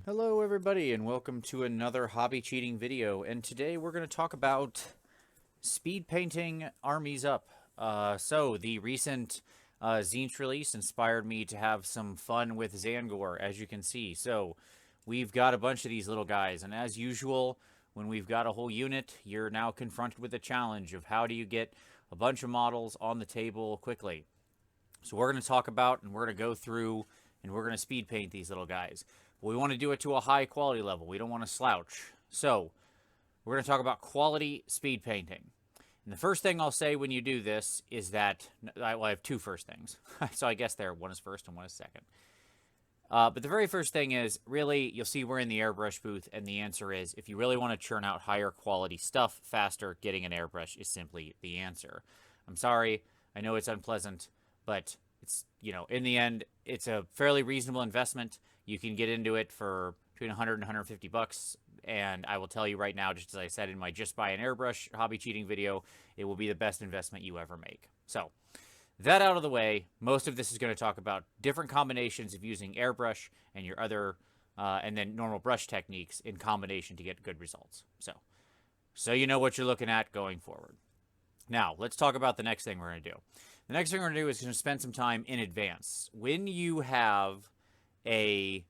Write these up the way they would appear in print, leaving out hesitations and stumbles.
Hello everybody and welcome to another hobby cheating video, and today we're going to talk about speed painting armies up. So the recent Tzeentch release inspired me to have some fun with Tzaangor, as you can see. So we've got a bunch of these little guys, and as usual, when we've got a whole unit, you're now confronted with the challenge of how do you get a bunch of models on the table quickly. So we're going to talk about, and we're going to go through, and we're going to speed paint these little guys. We want to do it to a high quality level. We don't want to slouch. So we're going to talk about quality speed painting. And the first thing I'll say when you do this is that, well, I have two first things. So I guess one is first and one is second. But the very first thing is, really, you'll see we're in the airbrush booth, and the answer is, if you really want to churn out higher quality stuff faster, getting an airbrush is simply the answer. I'm sorry, I know it's unpleasant, but it's, in the end, it's a fairly reasonable investment. You can get into it for between 100 and 150 bucks, and I will tell you right now, just as I said in my Just Buy an Airbrush hobby cheating video, it will be the best investment you ever make. So, that out of the way, most of this is going to talk about different combinations of using airbrush and your other, and then normal brush techniques in combination to get good results. So you know what you're looking at going forward. Now, let's talk about the next thing we're going to do. The next thing we're going to do is going to spend some time in advance. When you have and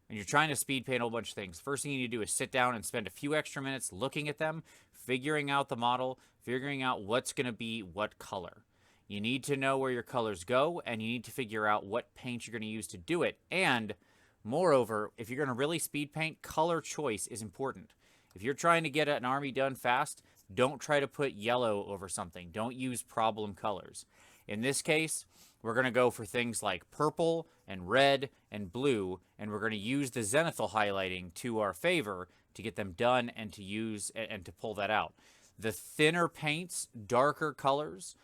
you're trying to speed paint a whole bunch of things, first thing you need to do is sit down and spend a few extra minutes looking at them, figuring out the model, figuring out what's going to be what color. You need to know where your colors go, and you need to figure out what paint you're going to use to do it. And moreover, if you're going to really speed paint, color choice is important. If you're trying to get an army done fast, don't try to put yellow over something. Don't use problem colors. In this case, we're going to go for things like purple and red and blue, and we're going to use the zenithal highlighting to our favor to get them done and to use and to pull that out. The thinner paints, darker colors,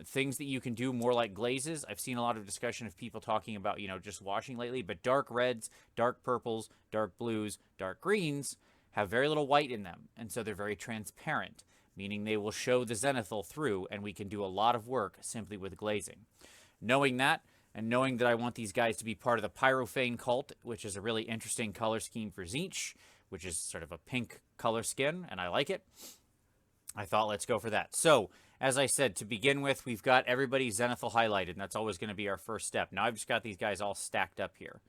things that you can do more like glazes. I've seen a lot of discussion of people talking about, just washing lately, but dark reds, dark purples, dark blues, dark greens have very little white in them, and so they're very transparent, meaning they will show the zenithal through, and we can do a lot of work simply with glazing. Knowing that, and knowing that I want these guys to be part of the Pyrophane cult, which is a really interesting color scheme for Tzeentch, which is sort of a pink color skin, and I like it, I thought let's go for that. So, as I said, to begin with, we've got everybody zenithal highlighted, and that's always going to be our first step. Now I've just got these guys all stacked up here,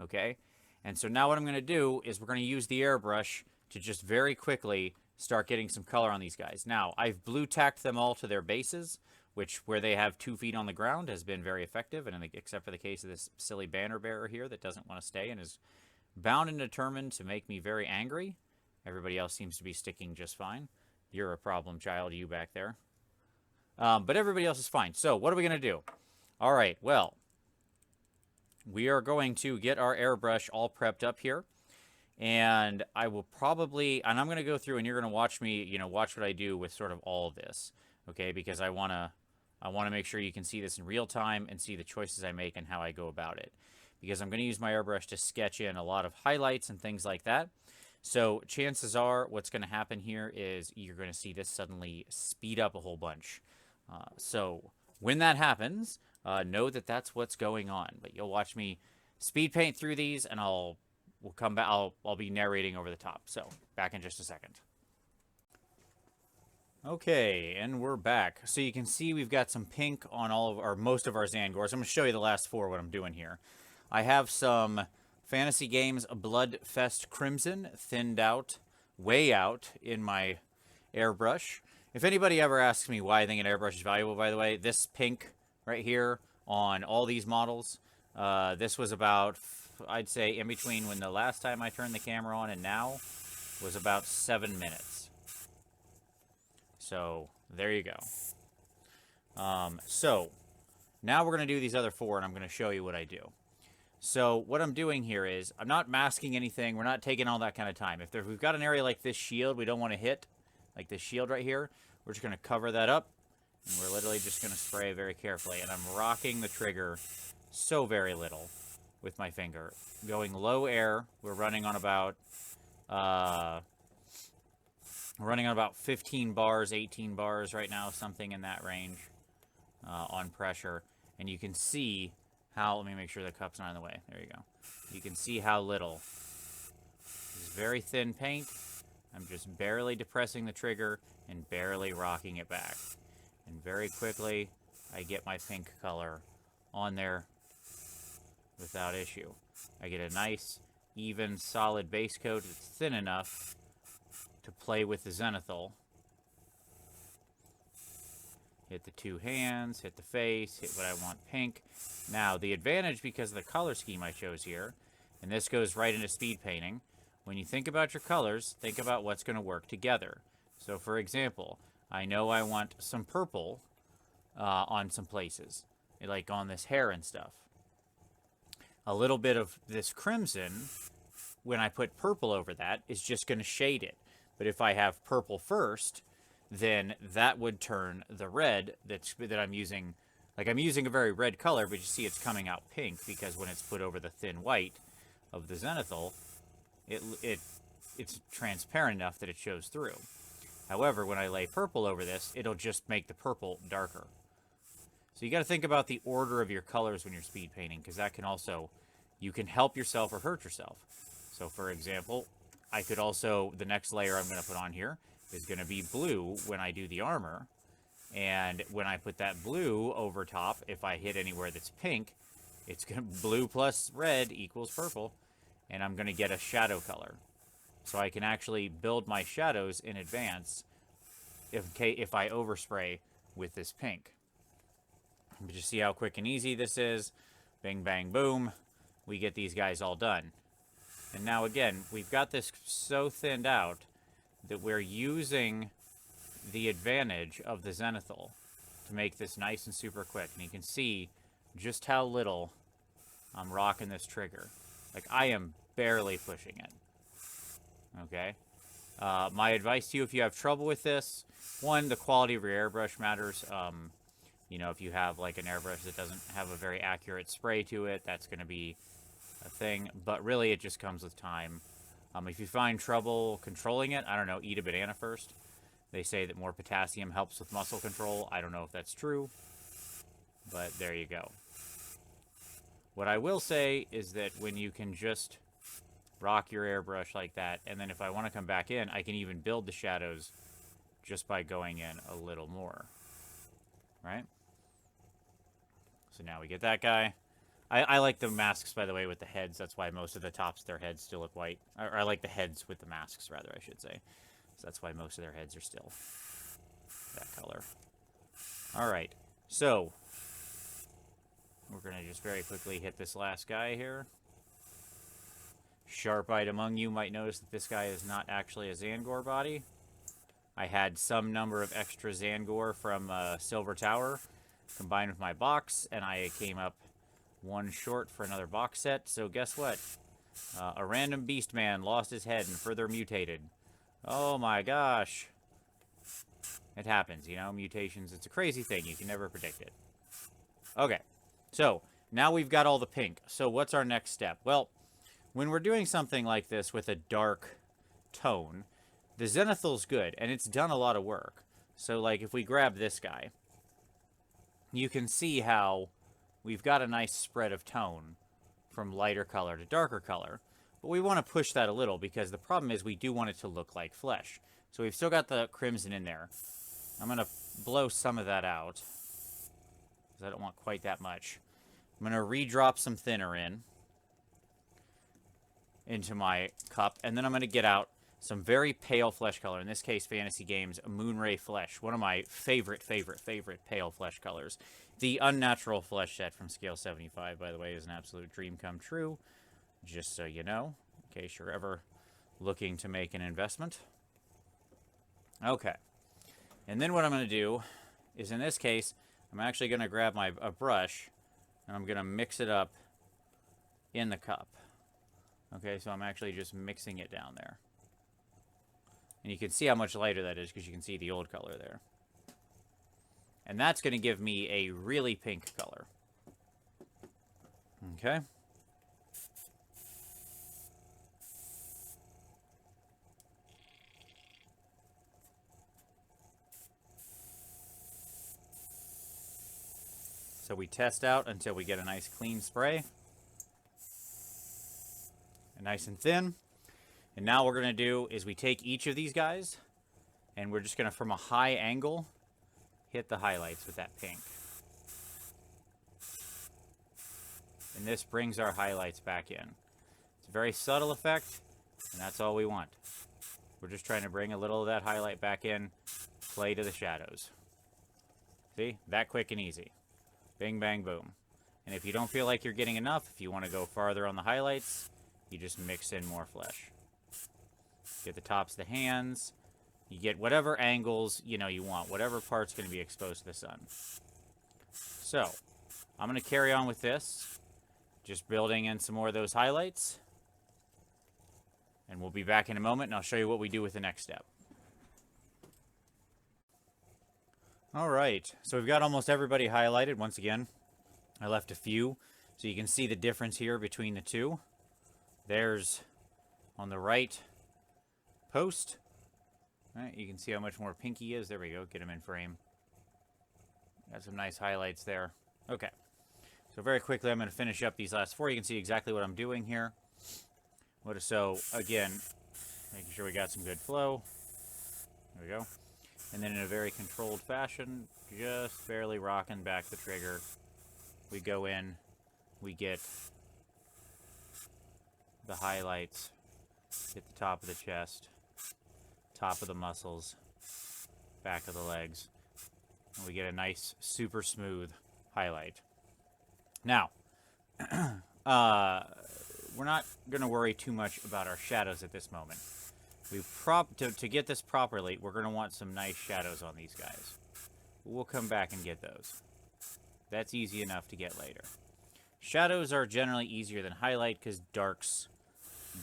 okay? And so now what I'm going to do is we're going to use the airbrush to just very quickly start getting some color on these guys. Now, I've blue tacked them all to their bases, which where they have 2 feet on the ground has been very effective, and except for the case of this silly banner bearer here that doesn't want to stay and is bound and determined to make me very angry. Everybody else seems to be sticking just fine. You're a problem child, you back there. But everybody else is fine. So, what are we going to do? All right, well, we are going to get our airbrush all prepped up here. And I will probably, and I'm going to go through and you're going to watch me, watch what I do with sort of all of this. Okay, because I want to make sure you can see this in real time and see the choices I make and how I go about it. Because I'm going to use my airbrush to sketch in a lot of highlights and things like that. So chances are what's going to happen here is you're going to see this suddenly speed up a whole bunch. So when that happens, know that that's what's going on. But you'll watch me speed paint through these, and we'll come back. I'll be narrating over the top. So back in just a second. Okay, and we're back. So you can see we've got some pink on most of our Tzaangors. I'm going to show you the last 4 what I'm doing here. I have some Fantasy Games Bloodfest Crimson thinned out, way out in my airbrush. If anybody ever asks me why I think an airbrush is valuable, by the way, this pink right here on all these models, this was about, I'd say, in between when the last time I turned the camera on and now, was about 7 minutes. So, there you go. So, now we're going to do these other 4, and I'm going to show you what I do. So, what I'm doing here is, I'm not masking anything, we're not taking all that kind of time. If we've got an area like this shield we don't want to hit, like this shield right here, we're just going to cover that up, and we're literally just going to spray very carefully. And I'm rocking the trigger so very little with my finger. Going low air, we're running on about 15 bars, 18 bars right now, something in that range. on pressure, and you can see how, let me make sure the cup's not in the way. There you go. You can see how little. This is very thin paint. I'm just barely depressing the trigger and barely rocking it back. And very quickly, I get my pink color on there without issue. I get a nice, even, solid base coat that's thin enough to play with the zenithal. Hit the two hands, hit the face, hit what I want pink. Now, the advantage, because of the color scheme I chose here, and this goes right into speed painting, when you think about your colors, think about what's going to work together. So, for example, I know I want some purple on some places, like on this hair and stuff. A little bit of this crimson, when I put purple over that, is just going to shade it. But if I have purple first, then that would turn the red that I'm using. Like, I'm using a very red color, but you see it's coming out pink because when it's put over the thin white of the zenithal, it's transparent enough that it shows through. However, when I lay purple over this, it'll just make the purple darker. So you got to think about the order of your colors when you're speed painting, because that can also, you can help yourself or hurt yourself. So, for example, I could also, the next layer I'm going to put on here is going to be blue when I do the armor. And when I put that blue over top, if I hit anywhere that's pink, it's going to, blue plus red equals purple, and I'm going to get a shadow color. So I can actually build my shadows in advance if I overspray with this pink. But you see how quick and easy this is. Bing, bang, boom. We get these guys all done. And now again, we've got this so thinned out that we're using the advantage of the zenithal to make this nice and super quick. And you can see just how little I'm rocking this trigger. Like, I am barely pushing it. Okay? My advice to you, if you have trouble with this, one, the quality of your airbrush matters. You know, if you have like an airbrush that doesn't have a very accurate spray to it, that's going to be a thing. But really, it just comes with time. If you find trouble controlling it, I don't know, eat a banana first. They say that more potassium helps with muscle control. I don't know if that's true, but there you go. What I will say is that when you can just rock your airbrush like that, and then if I want to come back in, I can even build the shadows just by going in a little more. Right? So now we get that guy. I like the masks, by the way, with the heads. That's why most of the tops of their heads still look white. Or I like the heads with the masks, rather, I should say. So that's why most of their heads are still that color. Alright, so we're going to just very quickly hit this last guy here. Sharp-eyed among you might notice that this guy is not actually a Tzaangor body. I had some number of extra Tzaangor from Silver Tower combined with my box, and I came up one short for another box set. So guess what? A random beast man lost his head and further mutated. Oh my gosh. It happens, you know, mutations. It's a crazy thing. You can never predict it. Okay, so now we've got all the pink. So what's our next step? Well, when we're doing something like this with a dark tone, the zenithal's good, and it's done a lot of work. So, like, if we grab this guy, you can see how we've got a nice spread of tone from lighter color to darker color. But we want to push that a little, because the problem is we do want it to look like flesh. So we've still got the crimson in there. I'm going to blow some of that out, because I don't want quite that much. I'm going to re-drop some thinner into my cup, and then I'm going to get out some very pale flesh color. In this case, Fantasy Games Moonray Flesh. One of my favorite pale flesh colors. The Unnatural Flesh set from Scale 75, by the way, is an absolute dream come true. Just so you know, in case you're ever looking to make an investment. Okay. And then what I'm going to do is, in this case, I'm actually going to grab a brush, and I'm going to mix it up in the cup. Okay, so I'm actually just mixing it down there. And you can see how much lighter that is, because you can see the old color there. And that's going to give me a really pink color. Okay. So we test out until we get a nice clean spray. And nice and thin. And now what we're going to do is we take each of these guys, and we're just going to, from a high angle, hit the highlights with that pink. And this brings our highlights back in. It's a very subtle effect, and that's all we want. We're just trying to bring a little of that highlight back in, play to the shadows. See? That quick and easy. Bing, bang, boom. And if you don't feel like you're getting enough, if you want to go farther on the highlights, you just mix in more flesh. Get the tops of the hands. You get whatever angles, you want. Whatever part's going to be exposed to the sun. So, I'm going to carry on with this. Just building in some more of those highlights. And we'll be back in a moment, and I'll show you what we do with the next step. Alright, so we've got almost everybody highlighted. Once again, I left a few, so you can see the difference here between the two. There's, on the right post, right, you can see how much more pink he is. There we go, get him in frame. Got some nice highlights there. Okay, so very quickly I'm going to finish up these last four. You can see exactly what I'm doing here. So, again, making sure we got some good flow. There we go. And then in a very controlled fashion, just barely rocking back the trigger. We go in, we get the highlights, hit the top of the chest, top of the muscles, back of the legs, and we get a nice, super smooth highlight. Now, we're not going to worry too much about our shadows at this moment. To get this properly, we're going to want some nice shadows on these guys. We'll come back and get those. That's easy enough to get later. Shadows are generally easier than highlight because darks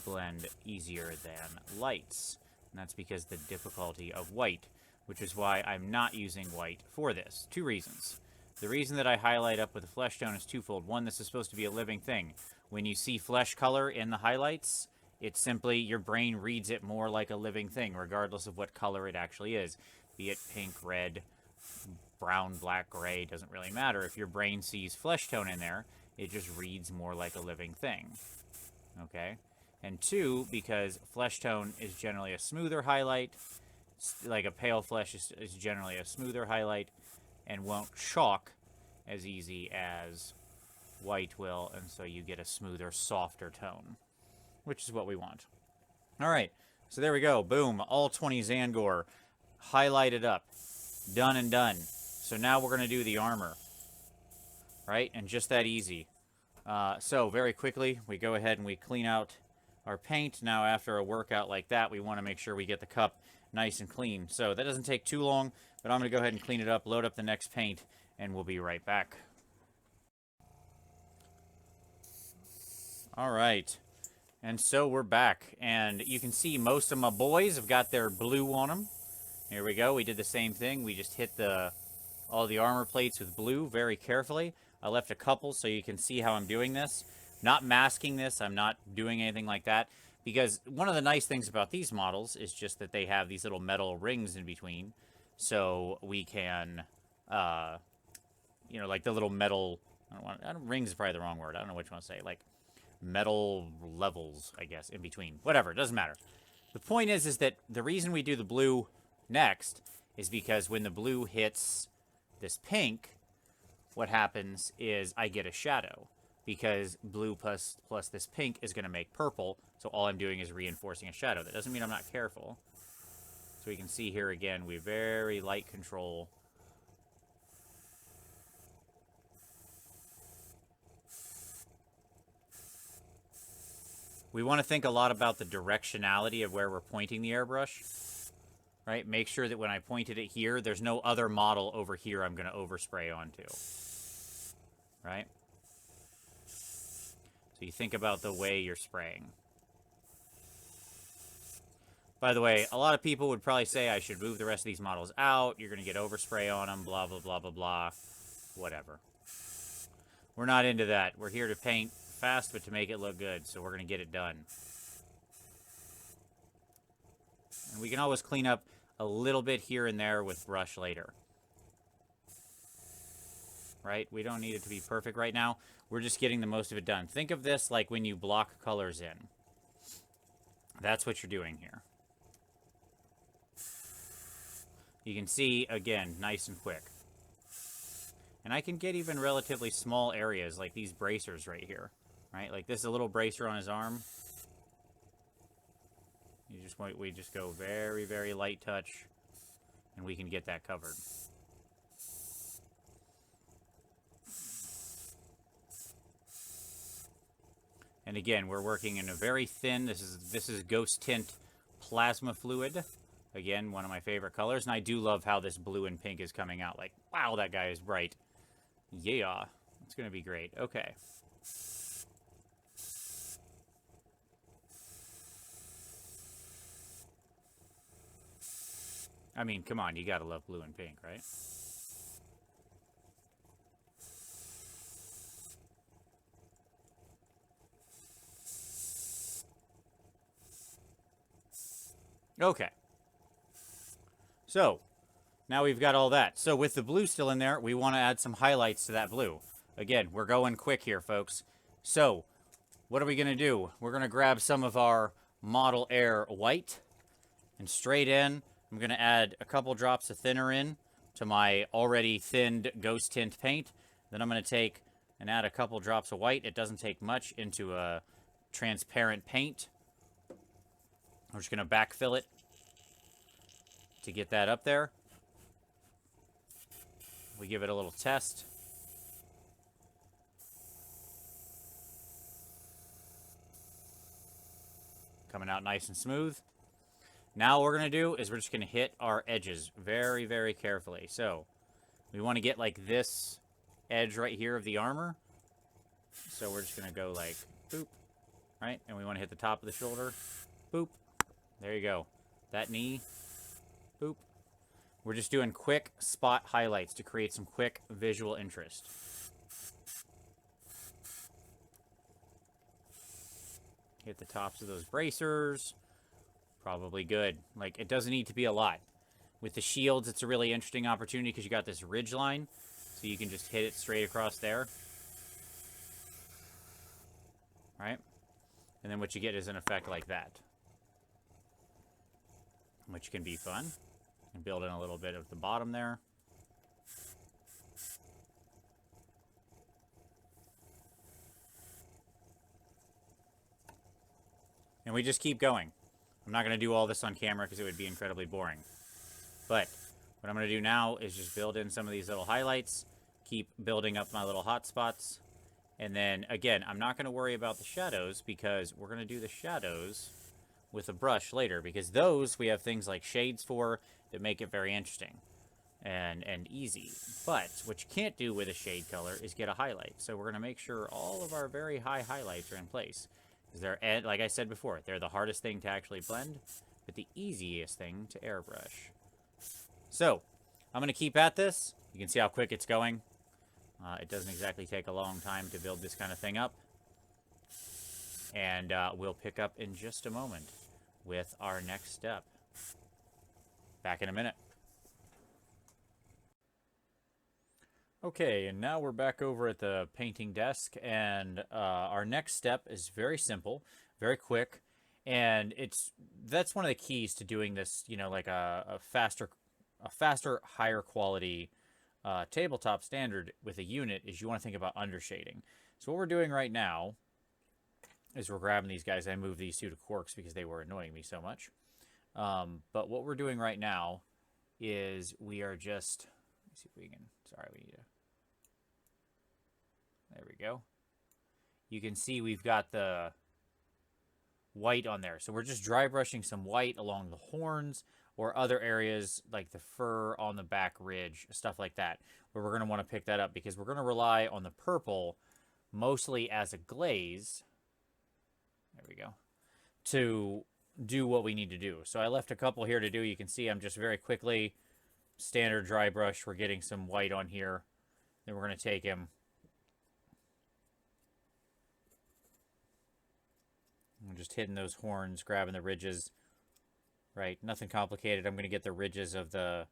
blend easier than lights. And that's because the difficulty of white, which is why I'm not using white for this. Two reasons. The reason that I highlight up with a flesh tone is twofold. One, this is supposed to be a living thing. When you see flesh color in the highlights, it's simply your brain reads it more like a living thing, regardless of what color it actually is. Be it pink, red, brown, black, gray, doesn't really matter. If your brain sees flesh tone in there, it just reads more like a living thing. Okay? And two, because flesh tone is generally a smoother highlight, like a pale flesh is generally a smoother highlight, and won't chalk as easy as white will, and so you get a smoother, softer tone, which is what we want. Alright, so there we go. Boom. All 20 Tzaangor highlighted up. Done and done. So now we're going to do the armor. Right? And just that easy. So very quickly, we go ahead and we clean out our paint. Now after a workout like that, we want to make sure we get the cup nice and clean. So that doesn't take too long, but I'm going to go ahead and clean it up, load up the next paint, and we'll be right back. Alright. And so we're back, and you can see most of my boys have got their blue on them. Here we go. We did the same thing. We just hit all the armor plates with blue very carefully. I left a couple so you can see how I'm doing this. Not masking this. I'm not doing anything like that, because one of the nice things about these models is just that they have these little metal rings in between, so we can, like the little metal, rings is probably the wrong word. I don't know which one to say. Like, metal levels, I guess, in between. Whatever, it doesn't matter. The point is that the reason we do the blue next is because when the blue hits this pink, what happens is I get a shadow, because blue plus this pink is going to make purple, so all I'm doing is reinforcing a shadow. That doesn't mean I'm not careful. So we can see here again, we very light control. We want to think a lot about the directionality of where we're pointing the airbrush, right? Make sure that when I pointed it here, there's no other model over here I'm going to overspray onto, right? So you think about the way you're spraying. By the way, a lot of people would probably say I should move the rest of these models out. You're going to get overspray on them, blah, blah, blah, blah, blah. Whatever. We're not into that. We're here to paint fast, but to make it look good, so we're going to get it done. And we can always clean up a little bit here and there with brush later. right? We don't need it to be perfect right now. We're just getting the most of it done. Think of this like when you block colors in. That's what you're doing here. You can see, again, nice and quick. And I can get even relatively small areas like these bracers right here, right? Like this is a little bracer on his arm. We just go very, very light touch, and we can get that covered. And again, we're working in a very thin, this is Ghost Tint Plasma Fluid. Again, one of my favorite colors, and I do love how this blue and pink is coming out. Like, wow, that guy is bright. Yeah, it's going to be great. Okay. I mean, come on, you gotta love blue and pink, right? Okay. So, now we've got all that. So with the blue still in there, we want to add some highlights to that blue. Again, we're going quick here, folks. So, what are we going to do? We're going to grab some of our Model Air white, and straight in, I'm going to add a couple drops of thinner in to my already thinned Ghost Tint paint. Then I'm going to take and add a couple drops of white. It doesn't take much into a transparent paint. We're just going to backfill it to get that up there. We give it a little test. Coming out nice and smooth. Now what we're going to do is we're just going to hit our edges very, very carefully. So we want to get like this edge right here of the armor. So we're just going to go like boop, right? And we want to hit the top of the shoulder. Boop. There you go. That knee. Boop. We're just doing quick spot highlights to create some quick visual interest. Hit the tops of those bracers. Probably good. Like, it doesn't need to be a lot. With the shields, it's a really interesting opportunity because you got this ridge line. So you can just hit it straight across there. Right? And then what you get is an effect like that. Which can be fun. And build in a little bit of the bottom there. And we just keep going. I'm not going to do all this on camera because it would be incredibly boring. But what I'm going to do now is just build in some of these little highlights. Keep building up my little hot spots. And then, again, I'm not going to worry about the shadows because we're going to do the shadows with a brush later. Because those, we have things like shades for that make it very interesting and easy. But what you can't do with a shade color is get a highlight. So we're going to make sure all of our very high highlights are in place. They're, like I said before, they're the hardest thing to actually blend, but the easiest thing to airbrush. So, I'm going to keep at this. You can see how quick it's going. It doesn't exactly take a long time to build this kind of thing up. And we'll pick up in just a moment with our next step. Back in a minute. Okay, and now we're back over at the painting desk, and our next step is very simple, very quick, and that's one of the keys to doing this, you know, like a faster, higher quality tabletop standard with a unit is you want to think about undershading. So what we're doing right now is we're grabbing these guys. I moved these two to corks because they were annoying me so much. But what we're doing right now is we are just, let me see if we can, sorry, we need to, there we go. You can see we've got the white on there. So we're just dry brushing some white along the horns or other areas like the fur on the back ridge, stuff like that, where we're going to want to pick that up because we're going to rely on the purple mostly as a glaze. There we go. To do what we need to do. So I left a couple here to do. You can see I'm just very quickly, standard dry brush. We're getting some white on here. Then we're going to take him. I'm just hitting those horns, grabbing the ridges. Right, nothing complicated. I'm going to get the ridges of the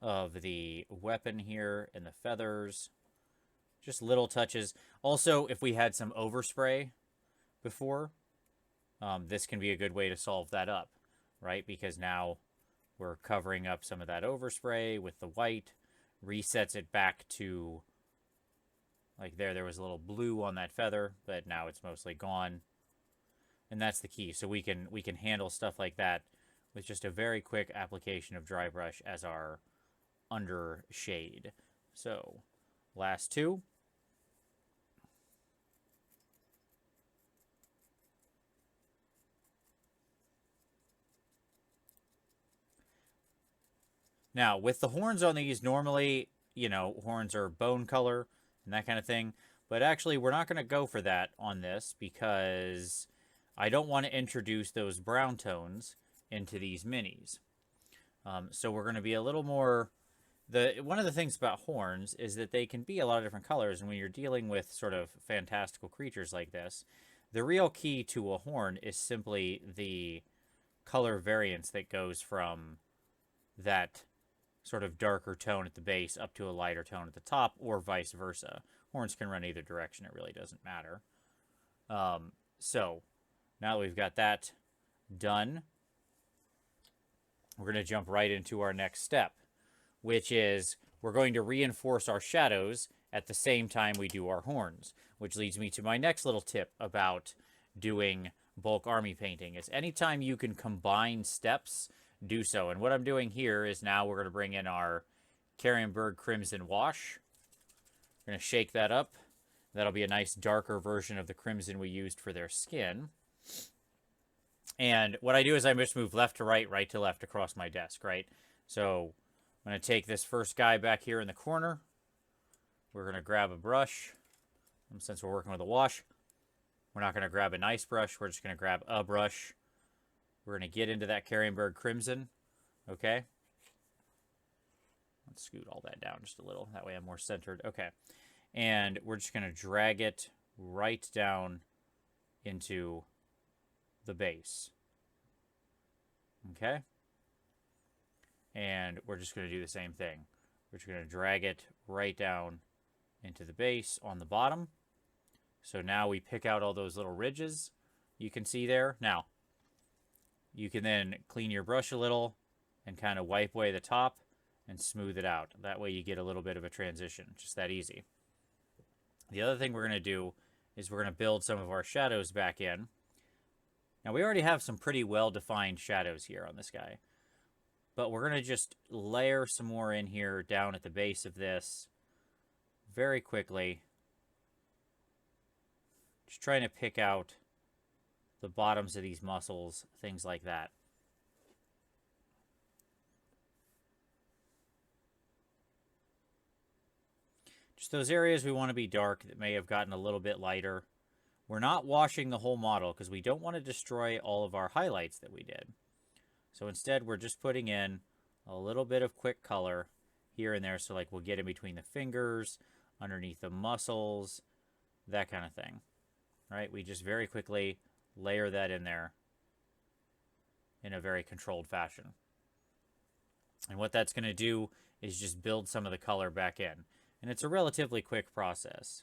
of the weapon here and the feathers. Just little touches. Also, if we had some overspray before, this can be a good way to solve that up, right? Because now we're covering up some of that overspray with the white, resets it back to, like there was a little blue on that feather, but now it's mostly gone. And that's the key. So we can handle stuff like that with just a very quick application of dry brush as our under shade. So last two. Now, with the horns on these, normally, you know, horns are bone color and that kind of thing. But actually, we're not going to go for that on this because I don't want to introduce those brown tones into these minis. So we're going to be a little more... One of the things about horns is that they can be a lot of different colors. And when you're dealing with sort of fantastical creatures like this, the real key to a horn is simply the color variance that goes from that sort of darker tone at the base up to a lighter tone at the top, or vice versa. Horns can run either direction. It really doesn't matter. So now that we've got that done, we're going to jump right into our next step, which is we're going to reinforce our shadows at the same time we do our horns, which leads me to my next little tip about doing bulk army painting is anytime you can combine steps, do so. And what I'm doing here is now we're going to bring in our Carrienberg Crimson Wash. We're going to shake that up. That'll be a nice darker version of the crimson we used for their skin. And what I do is I just move left to right, right to left across my desk, right? So I'm going to take this first guy back here in the corner. We're going to grab a brush. Since we're working with a wash, we're not going to grab a nice brush. We're just going to grab a brush. We're going to get into that Carrienberg Crimson, okay? Let's scoot all that down just a little. That way I'm more centered. Okay. And we're just going to drag it right down into the base. Okay? And we're just going to do the same thing. We're just going to drag it right down into the base on the bottom. So now we pick out all those little ridges you can see there. Now, you can then clean your brush a little and kind of wipe away the top and smooth it out. That way you get a little bit of a transition. Just that easy. The other thing we're going to do is we're going to build some of our shadows back in. Now, we already have some pretty well-defined shadows here on this guy. But we're going to just layer some more in here down at the base of this very quickly. Just trying to pick out the bottoms of these muscles, things like that. Just those areas we want to be dark that may have gotten a little bit lighter. We're not washing the whole model because we don't want to destroy all of our highlights that we did. So instead, we're just putting in a little bit of quick color here and there. So like we'll get in between the fingers, underneath the muscles, that kind of thing. Right? We just very quickly layer that in there in a very controlled fashion. And what that's going to do is just build some of the color back in. And it's a relatively quick process.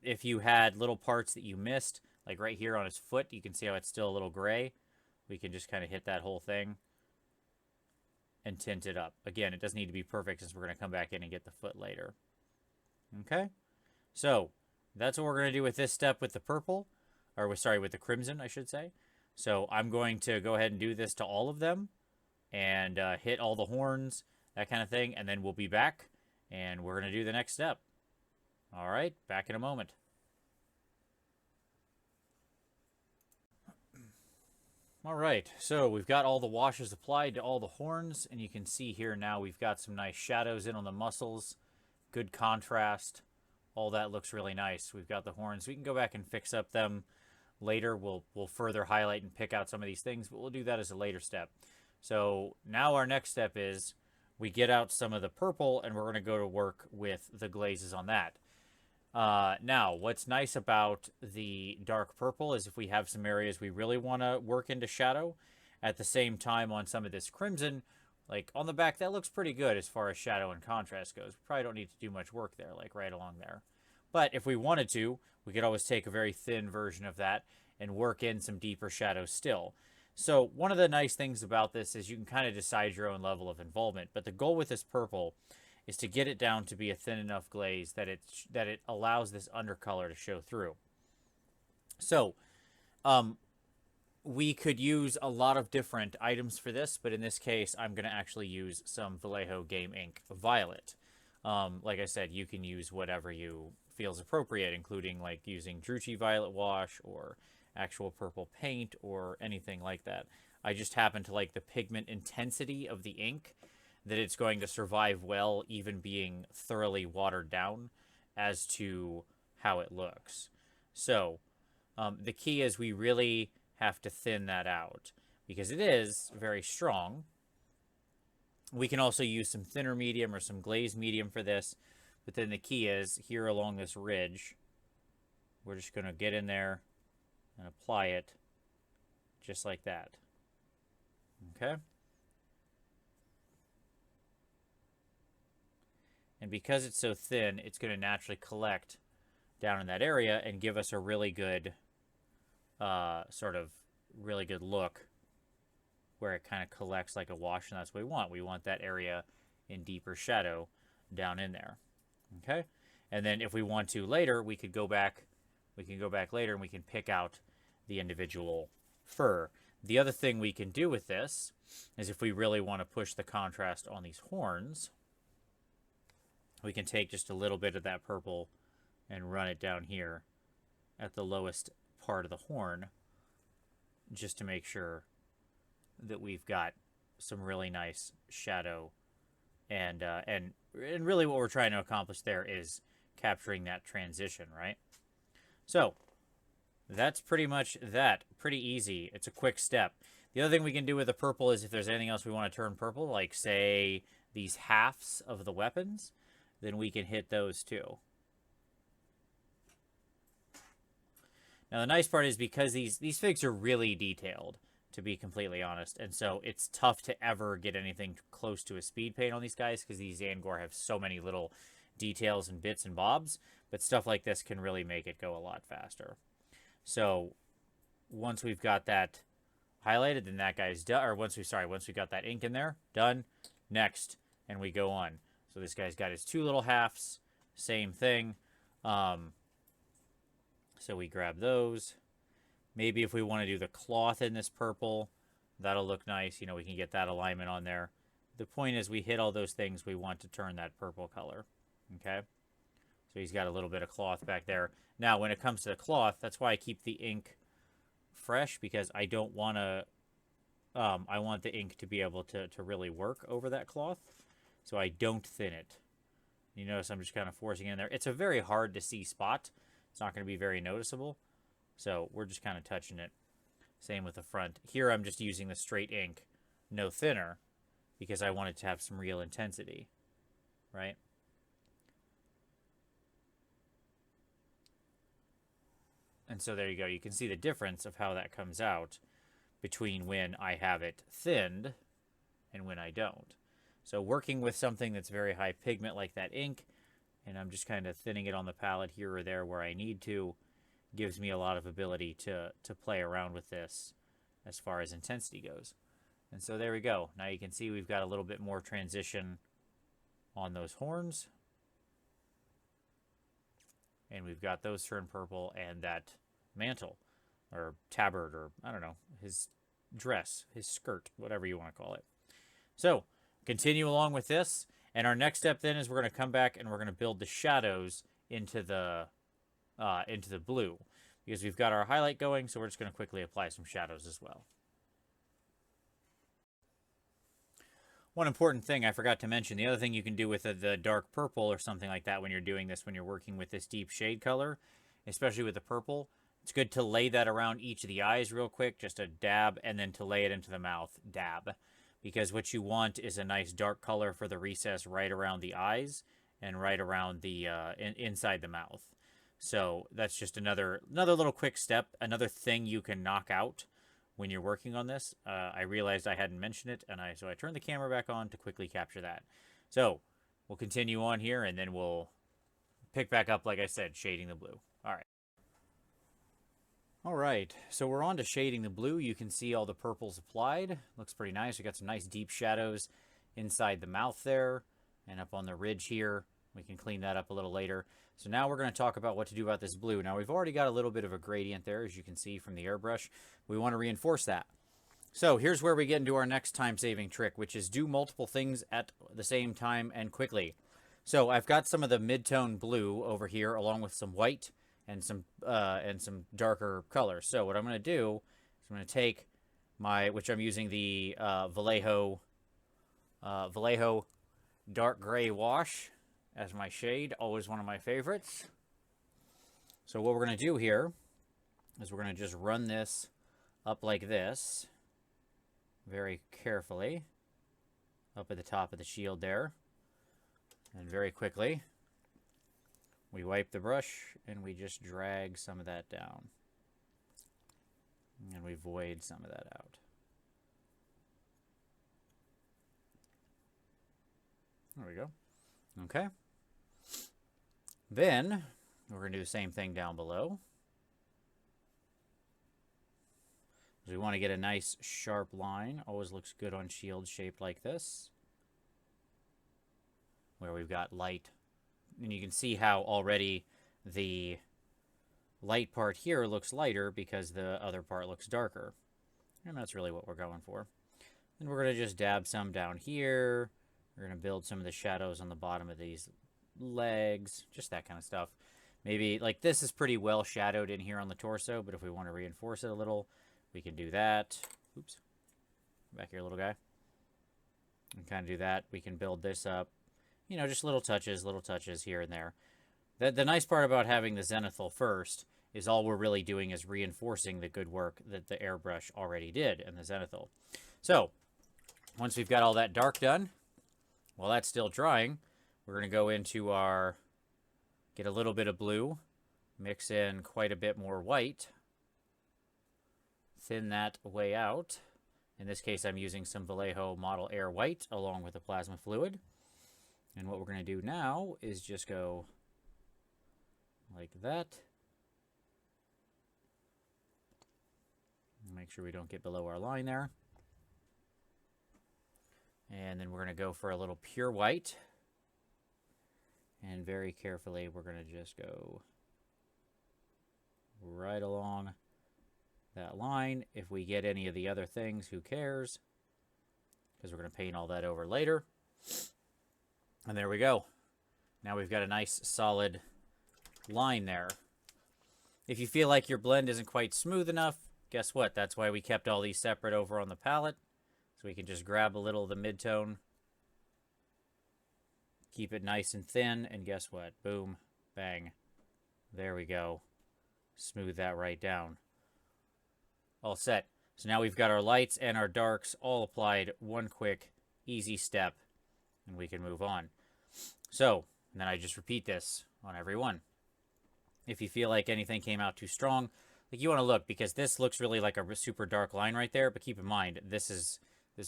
If you had little parts that you missed, like right here on his foot, you can see how it's still a little gray. We can just kind of hit that whole thing and tint it up. Again, it doesn't need to be perfect since we're going to come back in and get the foot later. Okay? So, that's what we're going to do with this step with the purple. Or, sorry, with the crimson, I should say. So, I'm going to go ahead and do this to all of them. And hit all the horns, that kind of thing. And then we'll be back. And we're going to do the next step. Alright, back in a moment. Alright, so we've got all the washes applied to all the horns. And you can see here now we've got some nice shadows in on the muscles. Good contrast. All that looks really nice. We've got the horns. We can go back and fix up them later. We'll further highlight and pick out some of these things, but we'll do that as a later step. So now our next step is we get out some of the purple and we're going to go to work with the glazes on that. Now, what's nice about the dark purple is if we have some areas we really want to work into shadow, at the same time on some of this crimson, Like, on the back, that looks pretty good as far as shadow and contrast goes. We probably don't need to do much work there, like right along there. But if we wanted to, we could always take a very thin version of that and work in some deeper shadows still. So one of the nice things about this is you can kind of decide your own level of involvement. But the goal with this purple is to get it down to be a thin enough glaze that it allows this undercolor to show through. So, we could use a lot of different items for this, but in this case, I'm going to actually use some Vallejo Game Ink Violet. Like I said, you can use whatever you feels appropriate, including like using Drucci Violet Wash or actual purple paint or anything like that. I just happen to like the pigment intensity of the ink, that it's going to survive well, even being thoroughly watered down as to how it looks. So, the key is we really have to thin that out because it is very strong. We can also use some thinner medium or some glazed medium for this, but then the key is here along this ridge, we're just going to get in there and apply it just like that. Okay? And because it's so thin, it's going to naturally collect down in that area and give us a really good really good look where it kind of collects like a wash, and that's what we want. We want that area in deeper shadow down in there. Okay? And then if we want to later, we can go back later and we can pick out the individual fur. The other thing we can do with this is if we really want to push the contrast on these horns, we can take just a little bit of that purple and run it down here at the lowest part of the horn, just to make sure that we've got some really nice shadow, and really what we're trying to accomplish there is capturing that transition, right? So that's pretty much that. Pretty easy. It's a quick step. The other thing we can do with the purple is if there's anything else we want to turn purple, like say these halves of the weapons, then we can hit those too. Now, the nice part is because these figs are really detailed, to be completely honest, and so it's tough to ever get anything close to a speed paint on these guys because these Tzaangor have so many little details and bits and bobs, but stuff like this can really make it go a lot faster. So once we've got that highlighted, then that guy's done, or once we got that ink in there, done, next, and we go on. So this guy's got his two little halves, same thing. So we grab those. Maybe if we want to do the cloth in this purple, that'll look nice. You know, we can get that alignment on there. The point is we hit all those things we want to turn that purple color. Okay? So he's got a little bit of cloth back there. Now, when it comes to the cloth, that's why I keep the ink fresh, because I don't want to... I want the ink to be able to really work over that cloth. So I don't thin it. You notice I'm just kind of forcing it in there. It's a very hard to see spot. It's not going to be very noticeable. So we're just kind of touching it. Same with the front. Here I'm just using the straight ink, no thinner, because I want it to have some real intensity. Right? And so there you go. You can see the difference of how that comes out between when I have it thinned and when I don't. So working with something that's very high pigment like that ink, and I'm just kind of thinning it on the palette here or there where I need to, gives me a lot of ability to play around with this as far as intensity goes. And so there we go. Now you can see we've got a little bit more transition on those horns. And we've got those turned purple, and that mantle, or tabard, or I don't know, his dress, his skirt, whatever you want to call it. So continue along with this. And our next step then is we're going to come back and we're going to build the shadows into the blue, because we've got our highlight going, so we're just going to quickly apply some shadows as well. One important thing I forgot to mention, the other thing you can do with the dark purple or something like that when you're doing this, when you're working with this deep shade color, especially with the purple, it's good to lay that around each of the eyes real quick, just a dab, and then to lay it into the mouth, dab. Because what you want is a nice dark color for the recess right around the eyes and right around the inside the mouth. So that's just another little quick step, another thing you can knock out when you're working on this. I realized I hadn't mentioned it, and so I turned the camera back on to quickly capture that. So we'll continue on here, and then we'll pick back up, like I said, shading the blue. All right. All right, so we're on to shading the blue. You can see all the purples applied. Looks pretty nice. We got some nice deep shadows inside the mouth there and up on the ridge here. We can clean that up a little later. So now we're going to talk about what to do about this blue. Now we've already got a little bit of a gradient there, as you can see from the airbrush. We want to reinforce that. So here's where we get into our next time-saving trick, which is do multiple things at the same time and quickly. So I've got some of the mid-tone blue over here, along with some white and some darker colors. So what I'm going to do is I'm going to take which I'm using the Vallejo dark gray wash as my shade, always one of my favorites. So what we're going to do here is we're going to just run this up like this, very carefully, up at the top of the shield there. And very quickly, we wipe the brush and we just drag some of that down. And we void some of that out. There we go. Okay. Then we're going to do the same thing down below. We want to get a nice sharp line. Always looks good on shields shaped like this, where we've got light. And you can see how already the light part here looks lighter because the other part looks darker. And that's really what we're going for. And we're going to just dab some down here. We're going to build some of the shadows on the bottom of these legs, just that kind of stuff. Maybe, like, this is pretty well shadowed in here on the torso, but if we want to reinforce it a little, we can do that. Oops. Back here, little guy. And kind of do that. We can build this up. You know, just little touches here and there. The nice part about having the zenithal first is all we're really doing is reinforcing the good work that the airbrush already did in the zenithal. So, once we've got all that dark done, while that's still drying, we're going to go into get a little bit of blue, mix in quite a bit more white, thin that way out. In this case, I'm using some Vallejo Model Air White along with the plasma fluid. And what we're going to do now is just go like that. Make sure we don't get below our line there. And then we're going to go for a little pure white. And very carefully, we're going to just go right along that line. If we get any of the other things, who cares? Because we're going to paint all that over later. And there we go. Now we've got a nice solid line there. If you feel like your blend isn't quite smooth enough, guess what? That's why we kept all these separate over on the palette. So we can just grab a little of the mid-tone, keep it nice and thin, and guess what? Boom, bang. There we go. Smooth that right down. All set. So now we've got our lights and our darks all applied. One quick, easy step, and we can move on. So, and then I just repeat this on every one. If you feel like anything came out too strong, like you want to look, because this looks really like a super dark line right there, but keep in mind, this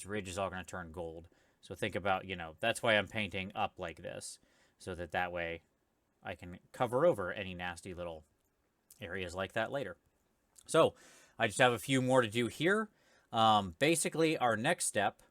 ridge is all going to turn gold. So think about, you know, that's why I'm painting up like this, so that way I can cover over any nasty little areas like that later. So I just have a few more to do here. Basically, our next step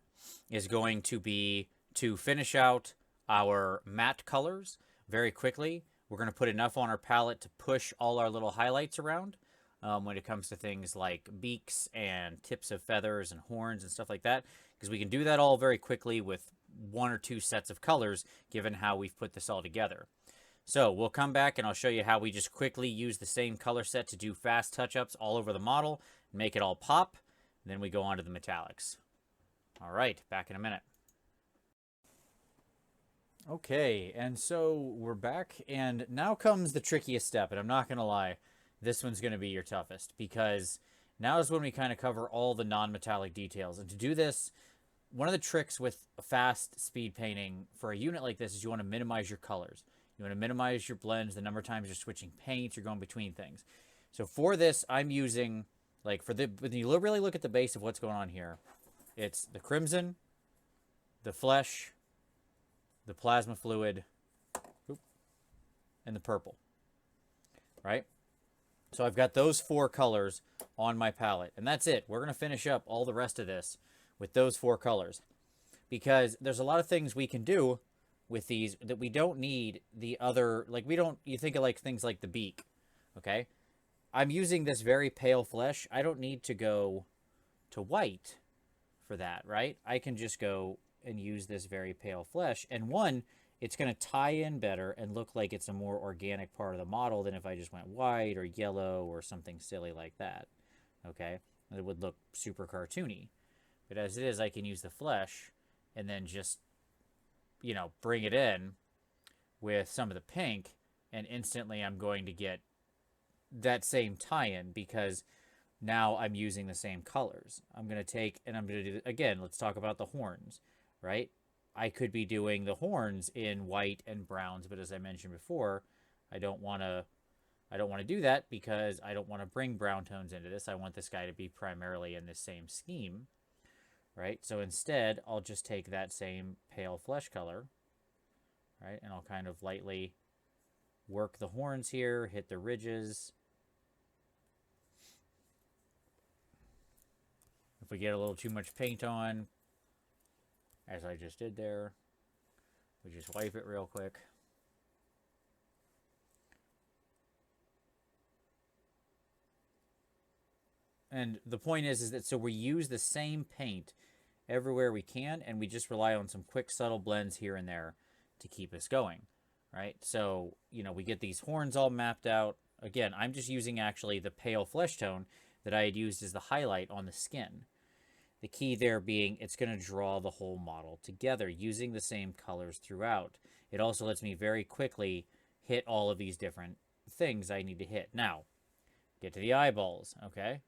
is going to be to finish out our matte colors very quickly. We're going to put enough on our palette to push all our little highlights around when it comes to things like beaks and tips of feathers and horns and stuff like that, because we can do that all very quickly with one or two sets of colors, given how we've put this all together. So we'll come back and I'll show you how we just quickly use the same color set to do fast touch-ups all over the model, make it all pop, and then we go on to the metallics. All right, back in a minute. Okay, and so we're back, and now comes the trickiest step, and I'm not going to lie, this one's going to be your toughest, because now is when we kind of cover all the non-metallic details. And to do this, one of the tricks with fast speed painting for a unit like this is you want to minimize your colors. You want to minimize your blends, the number of times you're switching paints, you're going between things. So for this, I'm using Like when you really look at the base of what's going on here, it's the crimson, the flesh, the plasma fluid, and the purple, right? So I've got those 4 colors on my palette, and that's it. We're going to finish up all the rest of this with those 4 colors, because there's a lot of things we can do with these that we don't need the other, like you think of like things like the beak, okay? I'm using this very pale flesh. I don't need to go to white for that, right? I can just go and use this very pale flesh, and it's going to tie in better and look like it's a more organic part of the model than if I just went white or yellow or something silly like that, okay? It would look super cartoony. But as it is, I can use the flesh and then just, bring it in with some of the pink, and instantly I'm going to get that same tie-in because now I'm using the same colors. I'm going to take, and I'm going to do, again, let's talk about the horns, right? I could be doing the horns in white and browns, but as I mentioned before, I don't want to do that because I don't want to bring brown tones into this. I want this guy to be primarily in this same scheme, right? So instead, I'll just take that same pale flesh color, right? And I'll kind of lightly work the horns here, hit the ridges. If we get a little too much paint on, as I just did there, we just wipe it real quick. And the point is that so we use the same paint everywhere we can, and we just rely on some quick subtle blends here and there to keep us going, right? So, we get these horns all mapped out. Again, I'm just using actually the pale flesh tone that I had used as the highlight on the skin. The key there being it's going to draw the whole model together using the same colors throughout. It also lets me very quickly hit all of these different things I need to hit. Now, get to the eyeballs, okay?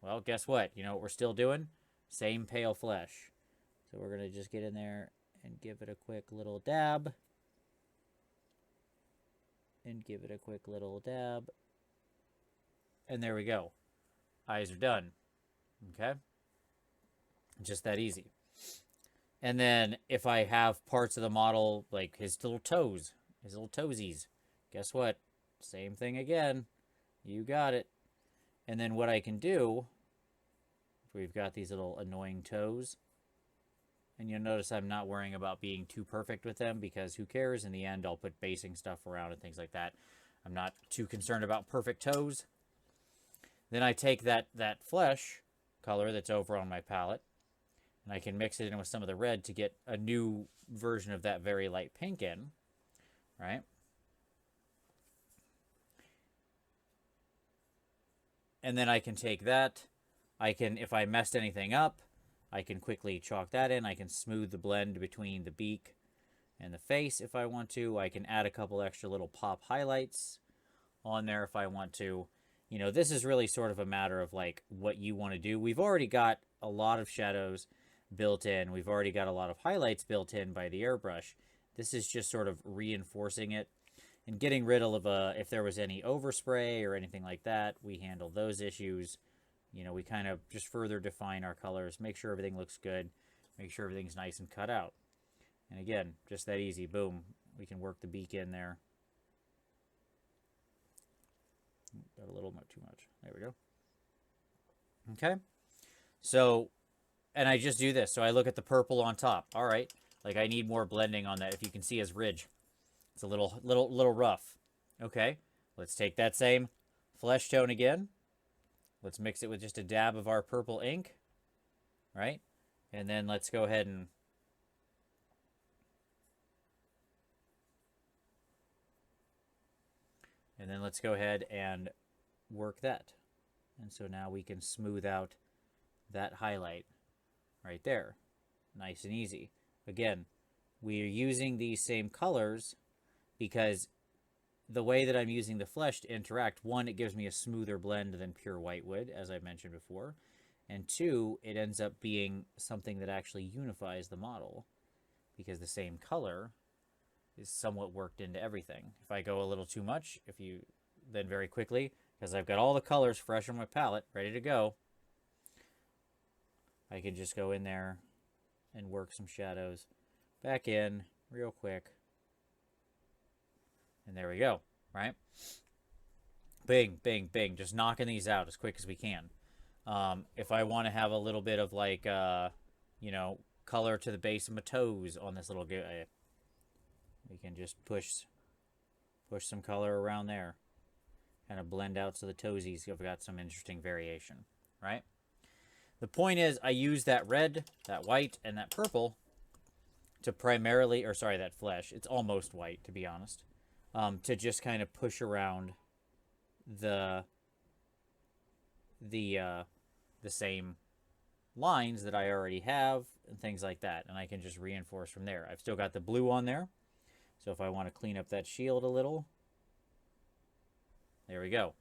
Well, guess what? You know what we're still doing? Same pale flesh. So we're going to just get in there and give it a quick little dab. And give it a quick little dab. And there we go. Eyes are done. Okay? Just that easy. And then if I have parts of the model, like his little toes, his little toesies, guess what? Same thing again. You got it. And then what I can do, we've got these little annoying toes. And you'll notice I'm not worrying about being too perfect with them because who cares? In the end, I'll put basing stuff around and things like that. I'm not too concerned about perfect toes. Then I take that flesh color that's over on my palette, and I can mix it in with some of the red to get a new version of that very light pink in, right? And then I can take that. If I messed anything up, I can quickly chalk that in. I can smooth the blend between the beak and the face if I want to. I can add a couple extra little pop highlights on there if I want to. This is really sort of a matter of like what you want to do. We've already got a lot of shadows built in. We've already got a lot of highlights built in by the airbrush. This is just sort of reinforcing it and getting rid of if there was any overspray or anything like that. We handle those issues. We kind of just further define our colors, make sure everything looks good, make sure everything's nice and cut out. And again, just that easy. Boom. We can work the beak in there. Got a little too much. There we go. Okay. So, and I just do this. So I look at the purple on top. All right. Like I need more blending on that. If you can see his ridge, it's a little rough. Okay. Let's take that same flesh tone again. Let's mix it with just a dab of our purple ink, right? And then let's go ahead and work that. And so now we can smooth out that highlight right there. Nice and easy. Again, we are using these same colors because the way that I'm using the flesh to interact, one, it gives me a smoother blend than pure white would, as I mentioned before. And two, it ends up being something that actually unifies the model because the same color is somewhat worked into everything. If I go a little too much, then very quickly because I've got all the colors fresh on my palette, ready to go. I can just go in there and work some shadows back in real quick. And there we go, right? Bing, bing, bing. Just knocking these out as quick as we can. If I want to have a little bit of like, you know, color to the base of my toes on this little guy, we can just push some color around there. Kind of blend out so the toesies have got some interesting variation, right? The point is, I use that red, that white, and that purple to primarily, or sorry, that flesh. It's almost white, to be honest. To just kind of push around the same lines that I already have and things like that, and I can just reinforce from there. I've still got the blue on there, so if I want to clean up that shield a little, there we go.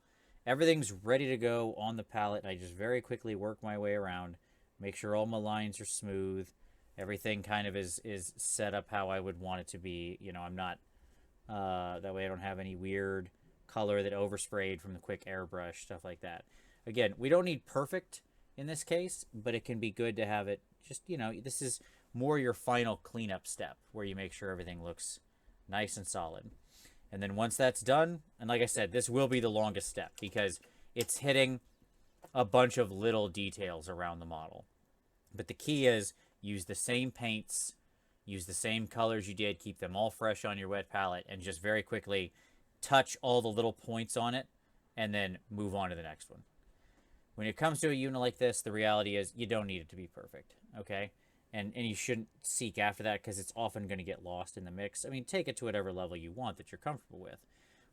Everything's ready to go on the palette. I just very quickly work my way around, make sure all my lines are smooth, everything kind of is set up how I would want it to be. You know, I'm not that way I don't have any weird color that oversprayed from the quick airbrush, stuff like that. Again, we don't need perfect in this case, but it can be good to have it just, you know, this is more your final cleanup step where you make sure everything looks nice and solid. And then once that's done, and like I said, this will be the longest step because it's hitting a bunch of little details around the model. But the key is use the same paints, use the same colors you did, keep them all fresh on your wet palette, and just very quickly touch all the little points on it, and then move on to the next one. When it comes to a unit like this, the reality is you don't need it to be perfect, okay? And you shouldn't seek after that because it's often going to get lost in the mix. I mean, take it to whatever level you want that you're comfortable with.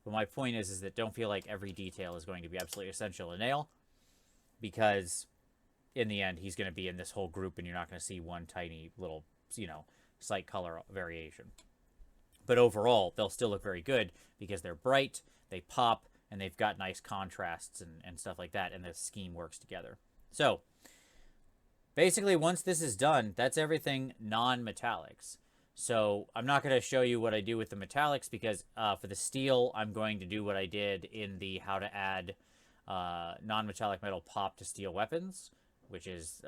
But my point is that don't feel like every detail is going to be absolutely essential to nail, because in the end, he's going to be in this whole group and you're not going to see one tiny little, you know, slight color variation. But overall, they'll still look very good because they're bright, they pop, and they've got nice contrasts and stuff like that, and the scheme works together. So basically, once this is done, that's everything non-metallics. So I'm not going to show you what I do with the metallics because for the steel, I'm going to do what I did in the how to add non-metallic metal pop to steel weapons, which is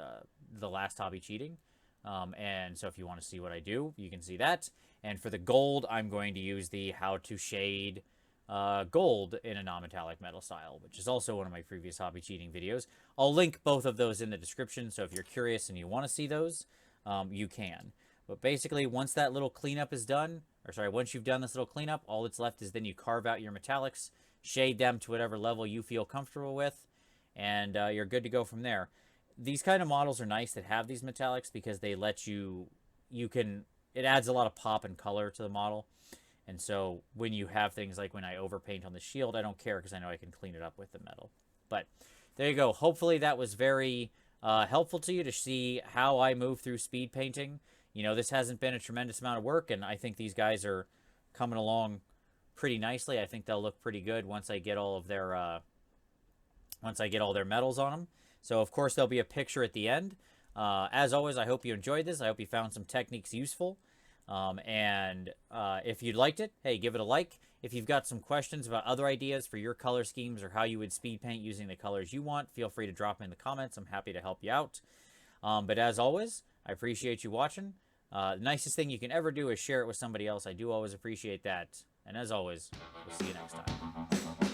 the last hobby cheating. And so if you want to see what I do, you can see that. And for the gold, I'm going to use the how to shade gold in a non-metallic metal style, which is also one of my previous hobby cheating videos. I'll link both of those in the description, so if you're curious and you want to see those, you can. But basically, once that little cleanup is done, or sorry, once you've done this little cleanup, all that's left is then you carve out your metallics, shade them to whatever level you feel comfortable with, and you're good to go from there. These kind of models are nice that have these metallics because they let you can, it adds a lot of pop and color to the model. And so when you have things like when I overpaint on the shield, I don't care because I know I can clean it up with the metal. But there you go. Hopefully that was very helpful to you to see how I move through speed painting. You know, this hasn't been a tremendous amount of work, and I think these guys are coming along pretty nicely. I think they'll look pretty good once I get all of their medals on them. So of course there'll be a picture at the end. As always, I hope you enjoyed this. I hope you found some techniques useful. And if you liked it, hey, give it a like. If you've got some questions about other ideas for your color schemes or how you would speed paint using the colors you want, feel free to drop them in the comments. I'm happy to help you out. But as always, I appreciate you watching. The nicest thing you can ever do is share it with somebody else. I do always appreciate that. And as always, we'll see you next time.